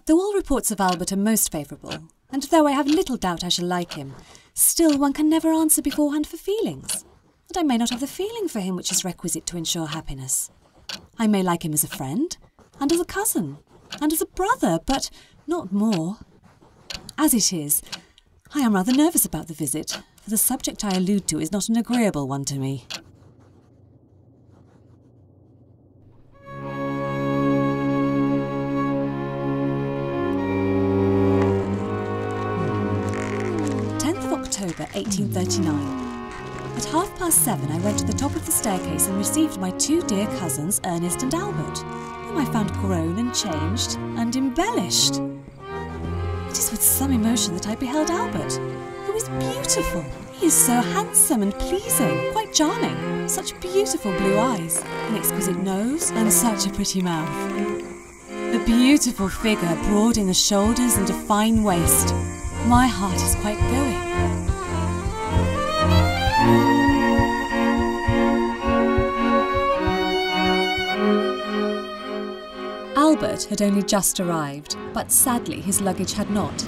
Though all reports of Albert are most favourable, and though I have little doubt I shall like him, still one can never answer beforehand for feelings, and I may not have the feeling for him which is requisite to ensure happiness. I may like him as a friend, and as a cousin, and as a brother, but not more. As it is, I am rather nervous about the visit, for the subject I allude to is not an agreeable one to me. October 1839. At 7:30 I went to the top of the staircase and received my two dear cousins, Ernest and Albert, whom I found grown and changed and embellished. It is with some emotion that I beheld Albert, who is beautiful. He is so handsome and pleasing, quite charming, such beautiful blue eyes, an exquisite nose and such a pretty mouth. A beautiful figure, broad in the shoulders and a fine waist. My heart is quite going. Albert had only just arrived, but sadly his luggage had not.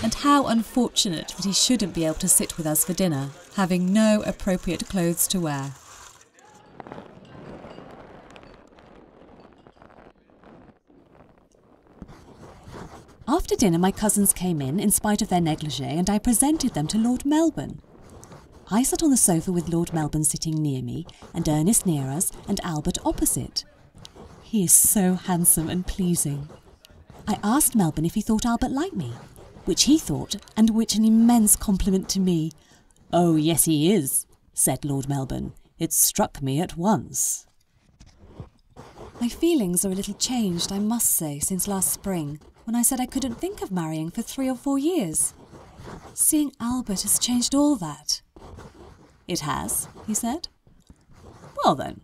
And how unfortunate that he shouldn't be able to sit with us for dinner, having no appropriate clothes to wear. After dinner my cousins came in spite of their negligee, and I presented them to Lord Melbourne. I sat on the sofa with Lord Melbourne sitting near me, and Ernest near us, and Albert opposite. He is so handsome and pleasing. I asked Melbourne if he thought Albert liked me, which he thought, and which an immense compliment to me. "Oh, yes, he is," said Lord Melbourne. "It struck me at once." My feelings are a little changed, I must say, since last spring, when I said I couldn't think of marrying for 3 or 4 years. Seeing Albert has changed all that. "It has," he said. "Well then,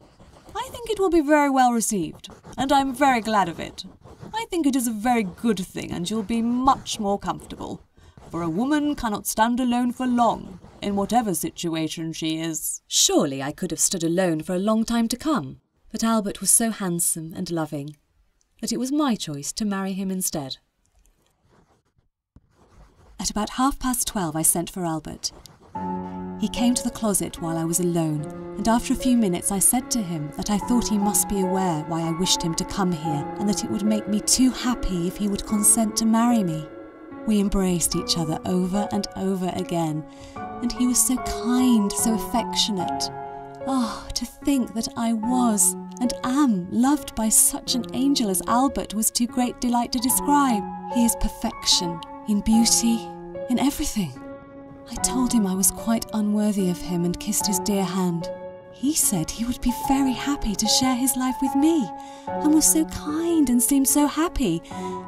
I think it will be very well received, and I am very glad of it. I think it is a very good thing, and you'll be much more comfortable, for a woman cannot stand alone for long, in whatever situation she is." Surely I could have stood alone for a long time to come, but Albert was so handsome and loving that it was my choice to marry him instead. At about 12:30 I sent for Albert. He came to the closet while I was alone, and after a few minutes I said to him that I thought he must be aware why I wished him to come here, and that it would make me too happy if he would consent to marry me. We embraced each other over and over again, and he was so kind, so affectionate. Oh, to think that I was and am loved by such an angel as Albert was too great delight to describe. He is perfection, in beauty, in everything. I told him I was quite unworthy of him and kissed his dear hand. He said he would be very happy to share his life with me, and was so kind and seemed so happy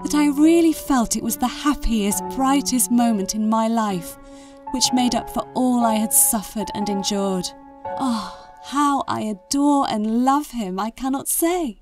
that I really felt it was the happiest, brightest moment in my life, which made up for all I had suffered and endured. Oh, how I adore and love him, I cannot say.